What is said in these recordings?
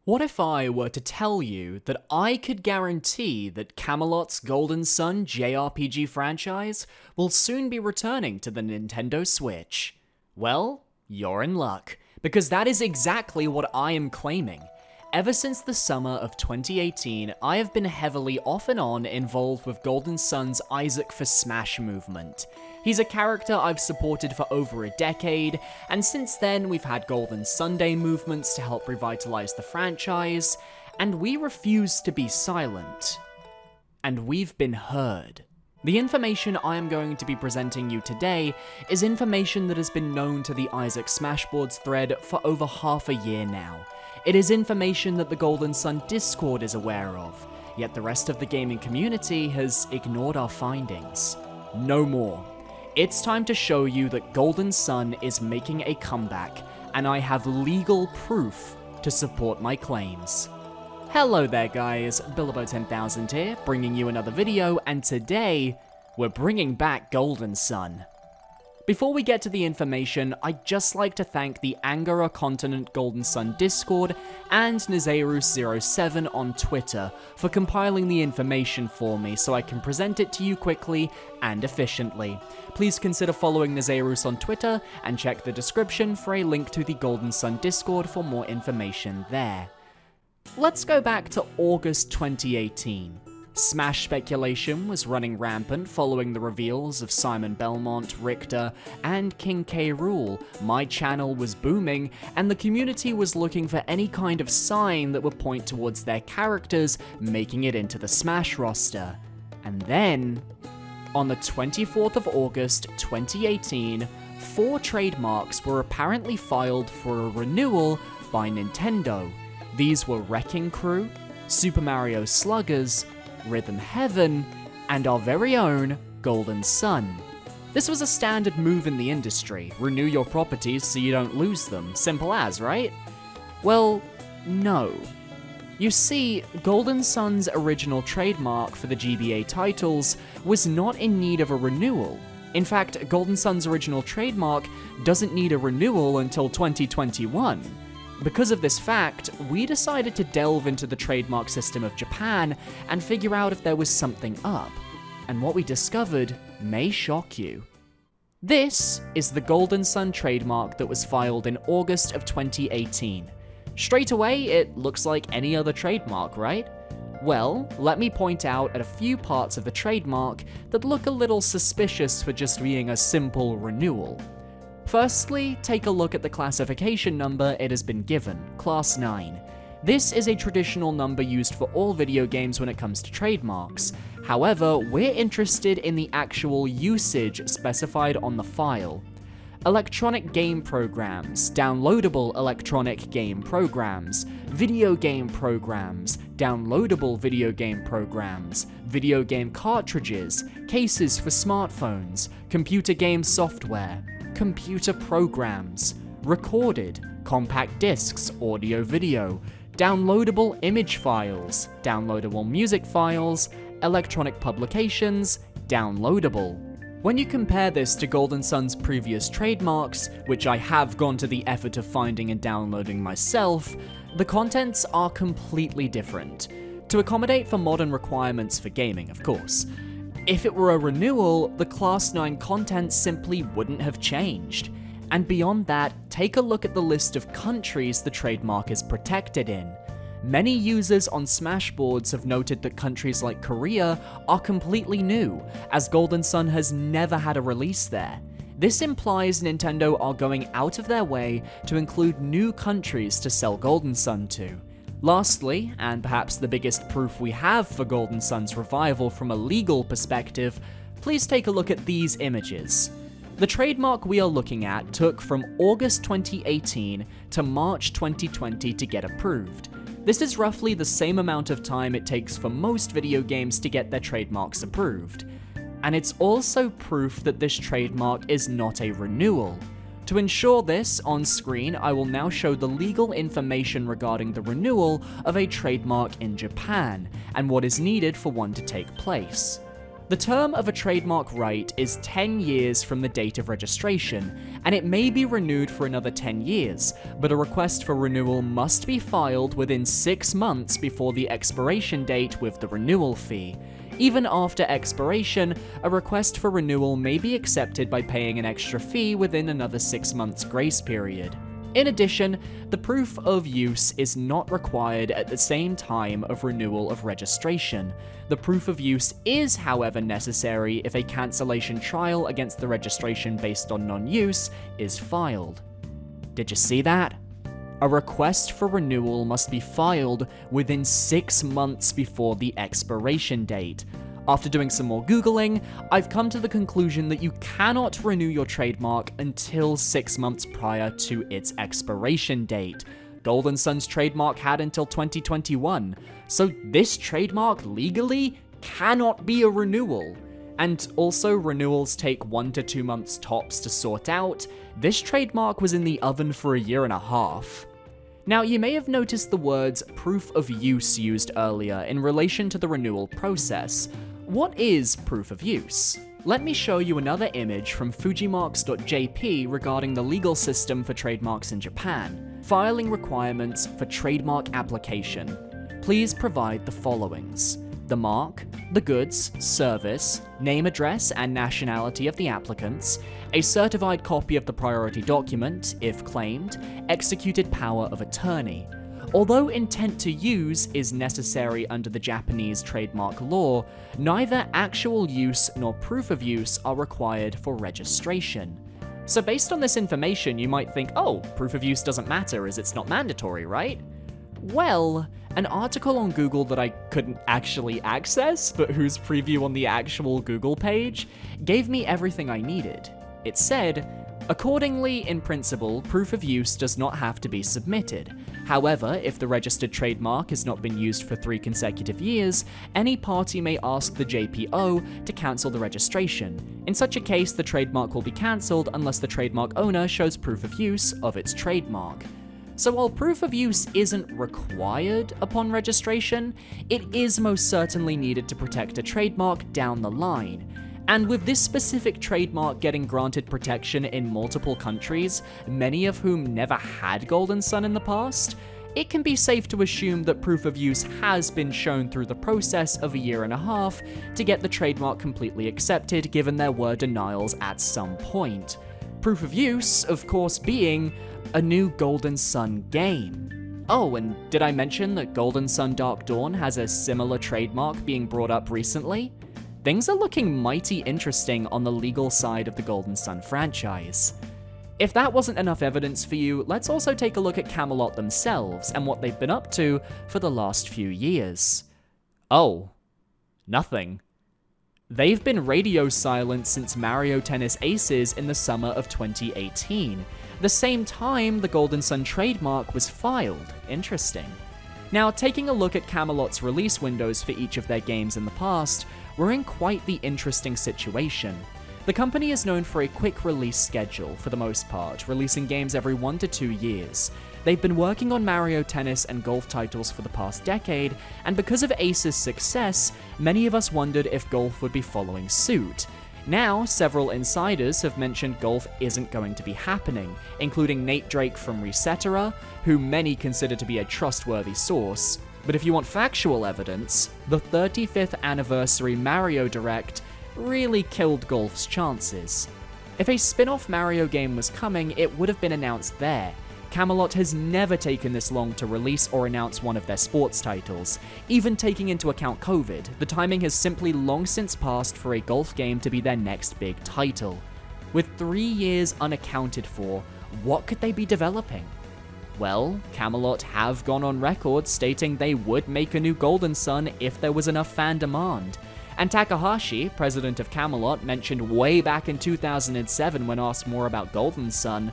What if I were to tell you that I could guarantee that Camelot's Golden Sun JRPG franchise will soon be returning to the Nintendo Switch? Well, you're in luck, because that is exactly what I am claiming. Ever since the summer of 2018, I have been heavily off and on involved with Golden Sun's Isaac for Smash movement. He's a character I've supported for over a decade, and since then we've had Golden Sunday movements to help revitalize the franchise, and we refuse to be silent. And we've been heard. The information I am going to be presenting you today is information that has been known to the Isaac Smashboards thread for over half a year now. It is information that the Golden Sun Discord is aware of, yet the rest of the gaming community has ignored our findings. No more. It's time to show you that Golden Sun is making a comeback, and I have legal proof to support my claims. Hello there guys, Billybo10K here, bringing you another video, and today, we're bringing back Golden Sun. Before we get to the information, I'd just like to thank the Angara Continent Golden Sun Discord and Nazyrus07 on Twitter for compiling the information for me so I can present it to you quickly and efficiently. Please consider following Nazyrus on Twitter and check the description for a link to the Golden Sun Discord for more information there. Let's go back to August 2018. Smash speculation was running rampant following the reveals of Simon Belmont, Richter, and King K. Rool. My channel was booming, and the community was looking for any kind of sign that would point towards their characters making it into the Smash roster. And then, on the 24th of August 2018, 4 trademarks were apparently filed for a renewal by Nintendo. These were Wrecking Crew, Super Mario Sluggers Rhythm Heaven, and our very own Golden Sun. This was a standard move in the industry. Renew your properties so you don't lose them. Simple as, right? Well, no. You see, Golden Sun's original trademark for the GBA titles was not in need of a renewal. In fact, Golden Sun's original trademark doesn't need a renewal until 2021. Because of this fact, we decided to delve into the trademark system of Japan and figure out if there was something up. And what we discovered may shock you. This is the Golden Sun trademark that was filed in August of 2018. Straight away, it looks like any other trademark, right? Well, let me point out at a few parts of the trademark that look a little suspicious for just being a simple renewal. Firstly, take a look at the classification number it has been given, Class 9. This is a traditional number used for all video games when it comes to trademarks. However, we're interested in the actual usage specified on the file. Electronic game programs, downloadable electronic game programs, video game programs, downloadable video game programs, video game cartridges, cases for smartphones, computer game software, computer programs, recorded, compact discs, audio-video, downloadable image files, downloadable music files, electronic publications, downloadable. When you compare this to Golden Sun's previous trademarks, which I have gone to the effort of finding and downloading myself, the contents are completely different. To accommodate for modern requirements for gaming, of course. If it were a renewal, the Class 9 content simply wouldn't have changed. And beyond that, take a look at the list of countries the trademark is protected in. Many users on Smashboards have noted that countries like Korea are completely new, as Golden Sun has never had a release there. This implies Nintendo are going out of their way to include new countries to sell Golden Sun to. Lastly, and perhaps the biggest proof we have for Golden Sun's revival from a legal perspective, please take a look at these images. The trademark we are looking at took from August 2018 to March 2020 to get approved. This is roughly the same amount of time it takes for most video games to get their trademarks approved. And it's also proof that this trademark is not a renewal. To ensure this, on screen I will now show the legal information regarding the renewal of a trademark in Japan, and what is needed for one to take place. The term of a trademark right is 10 years from the date of registration, and it may be renewed for another 10 years, but a request for renewal must be filed within 6 months before the expiration date with the renewal fee. Even after expiration, a request for renewal may be accepted by paying an extra fee within another 6 months grace period. In addition, the proof of use is not required at the same time of renewal of registration. The proof of use is, however, necessary if a cancellation trial against the registration based on non-use is filed. Did you see that? A request for renewal must be filed within 6 months before the expiration date. After doing some more Googling, I've come to the conclusion that you cannot renew your trademark until 6 months prior to its expiration date. Golden Sun's trademark had until 2021, so this trademark legally cannot be a renewal. And also, renewals take 1 to 2 months tops to sort out. This trademark was in the oven for a year and a half. Now, you may have noticed the words proof of use used earlier in relation to the renewal process. What is proof of use? Let me show you another image from fujimarks.jp regarding the legal system for trademarks in Japan. Filing requirements for trademark application. Please provide the followings: the mark, the goods, service, name, address, and nationality of the applicants, a certified copy of the priority document, if claimed, executed power of attorney. Although intent to use is necessary under the Japanese trademark law, neither actual use nor proof of use are required for registration. So based on this information, you might think, oh, proof of use doesn't matter as it's not mandatory, right? Well, an article on Google that I couldn't actually access, but whose preview on the actual Google page, gave me everything I needed. It said, accordingly, in principle, proof of use does not have to be submitted. However, if the registered trademark has not been used for 3 consecutive years, any party may ask the JPO to cancel the registration. In such a case, the trademark will be cancelled unless the trademark owner shows proof of use of its trademark. So while proof of use isn't required upon registration, it is most certainly needed to protect a trademark down the line. And with this specific trademark getting granted protection in multiple countries, many of whom never had Golden Sun in the past, it can be safe to assume that proof of use has been shown through the process of a year and a half to get the trademark completely accepted, given there were denials at some point. Proof of use, of course, being a new Golden Sun game. Oh, and did I mention that Golden Sun Dark Dawn has a similar trademark being brought up recently? Things are looking mighty interesting on the legal side of the Golden Sun franchise. If that wasn't enough evidence for you, let's also take a look at Camelot themselves and what they've been up to for the last few years. Oh, nothing. They've been radio silent since Mario Tennis Aces in the summer of 2018, the same time the Golden Sun trademark was filed. Interesting. Now, taking a look at Camelot's release windows for each of their games in the past, we're in quite the interesting situation. The company is known for a quick release schedule, for the most part, releasing games every 1 to 2 years. They've been working on Mario Tennis and golf titles for the past decade, and because of Ace's success, many of us wondered if golf would be following suit. Now, several insiders have mentioned golf isn't going to be happening, including Nate Drake from Resetera, who many consider to be a trustworthy source. But if you want factual evidence, the 35th anniversary Mario Direct really killed golf's chances. If a spin-off Mario game was coming, it would have been announced there. Camelot has never taken this long to release or announce one of their sports titles. Even taking into account COVID, the timing has simply long since passed for a golf game to be their next big title. With 3 years unaccounted for, what could they be developing? Well, Camelot have gone on record stating they would make a new Golden Sun if there was enough fan demand. And Takahashi, president of Camelot, mentioned way back in 2007 when asked more about Golden Sun,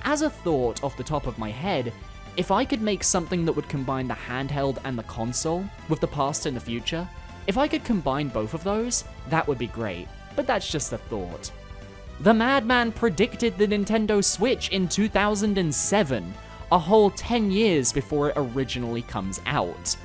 as a thought off the top of my head, if I could make something that would combine the handheld and the console, with the past and the future, if I could combine both of those, that would be great, but that's just a thought. The madman predicted the Nintendo Switch in 2007, a whole 10 years before it originally comes out.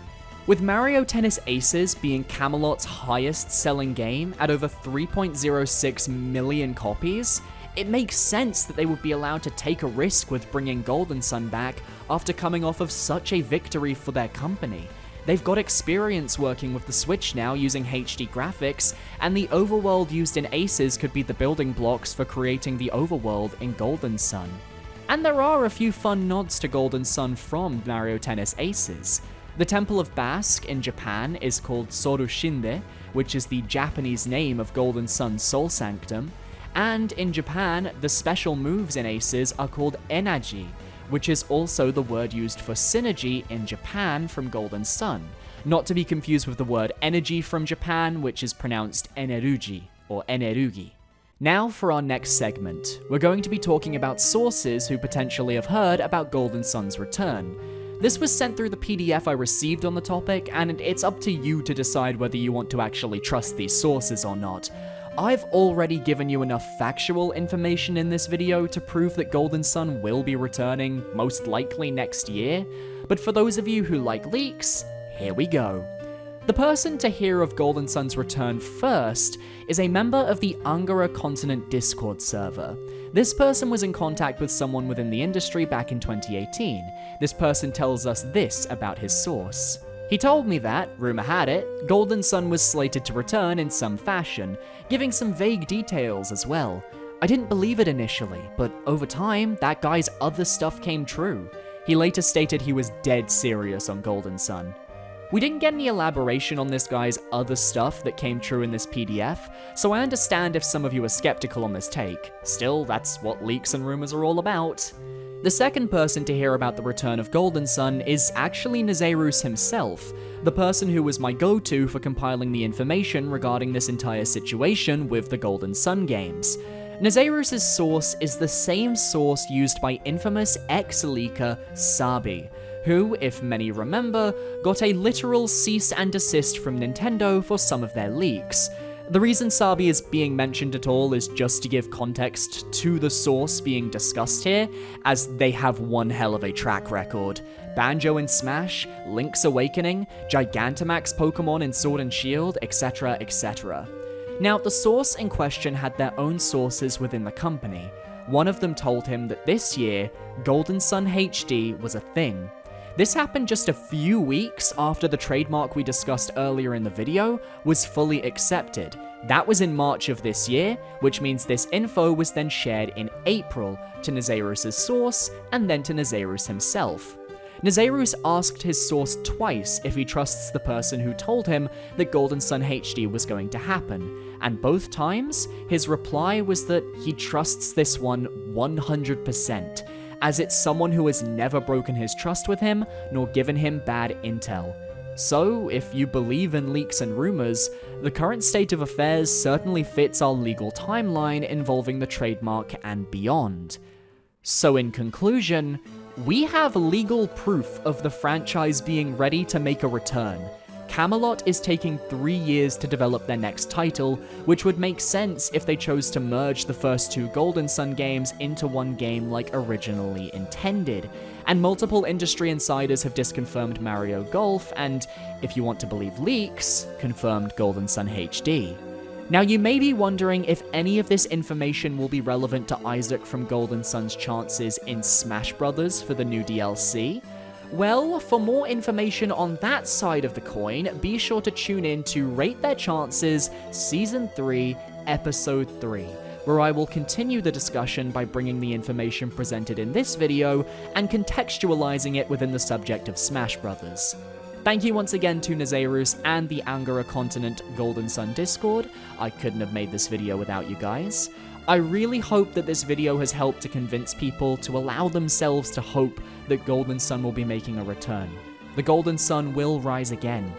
With Mario Tennis Aces being Camelot's highest selling game at over 3.06 million copies, it makes sense that they would be allowed to take a risk with bringing Golden Sun back after coming off of such a victory for their company. They've got experience working with the Switch now using HD graphics, and the overworld used in Aces could be the building blocks for creating the overworld in Golden Sun. And there are a few fun nods to Golden Sun from Mario Tennis Aces. The Temple of Basque in Japan is called Sorushinde, which is the Japanese name of Golden Sun's Soul Sanctum, and in Japan, the special moves in Aces are called Enaji, which is also the word used for synergy in Japan from Golden Sun, not to be confused with the word energy from Japan, which is pronounced eneruji, or enerugi. Now for our next segment, we're going to be talking about sources who potentially have heard about Golden Sun's return. This was sent through the PDF I received on the topic, and it's up to you to decide whether you want to actually trust these sources or not. I've already given you enough factual information in this video to prove that Golden Sun will be returning, most likely next year, but for those of you who like leaks, here we go. The person to hear of Golden Sun's return first is a member of the Angara Continent Discord server. This person was in contact with someone within the industry back in 2018. This person tells us this about his source. He told me that, rumor had it, Golden Sun was slated to return in some fashion, giving some vague details as well. I didn't believe it initially, but over time, that guy's other stuff came true. He later stated he was dead serious on Golden Sun. We didn't get any elaboration on this guy's other stuff that came true in this PDF, so I understand if some of you are skeptical on this take. Still, that's what leaks and rumors are all about. The second person to hear about the return of Golden Sun is actually Nazyrus himself, the person who was my go-to for compiling the information regarding this entire situation with the Golden Sun games. Nazyrus' source is the same source used by infamous ex-leaker Sabi, who, if many remember, got a literal cease and desist from Nintendo for some of their leaks. The reason Sabi is being mentioned at all is just to give context to the source being discussed here, as they have one hell of a track record. Banjo in Smash, Link's Awakening, Gigantamax Pokemon in Sword and Shield, etc, etc. Now, the source in question had their own sources within the company. One of them told him that this year, Golden Sun HD was a thing. This happened just a few weeks after the trademark we discussed earlier in the video was fully accepted. That was in March of this year, which means this info was then shared in April to Nazyrus' source and then to Nazyrus himself. Nazyrus asked his source twice if he trusts the person who told him that Golden Sun HD was going to happen, and both times, his reply was that he trusts this one 100%. As it's someone who has never broken his trust with him, nor given him bad intel. So, if you believe in leaks and rumors, the current state of affairs certainly fits our legal timeline involving the trademark and beyond. So in conclusion, we have legal proof of the franchise being ready to make a return. Camelot is taking 3 years to develop their next title, which would make sense if they chose to merge the first 2 Golden Sun games into one game like originally intended. And multiple industry insiders have disconfirmed Mario Golf and, if you want to believe leaks, confirmed Golden Sun HD. Now you may be wondering if any of this information will be relevant to Isaac from Golden Sun's chances in Smash Bros. For the new DLC. Well, for more information on that side of the coin, be sure to tune in to Rate Their Chances Season 3, Episode 3, where I will continue the discussion by bringing the information presented in this video and contextualizing it within the subject of Smash Bros. Thank you once again to Nazyrus and the Angara Continent Golden Sun Discord. I couldn't have made this video without you guys. I really hope that this video has helped to convince people to allow themselves to hope that Golden Sun will be making a return. The Golden Sun will rise again,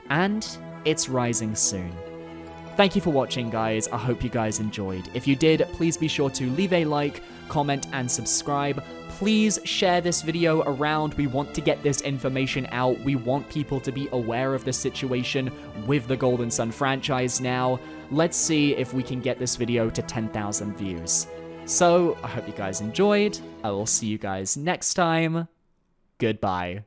and it's rising soon. Thank you for watching, guys. I hope you guys enjoyed. If you did, please be sure to leave a like, comment, and subscribe. Please share this video around. We want to get this information out. We want people to be aware of the situation with the Golden Sun franchise now. Let's see if we can get this video to 10,000 views. So, I hope you guys enjoyed. I will see you guys next time. Goodbye.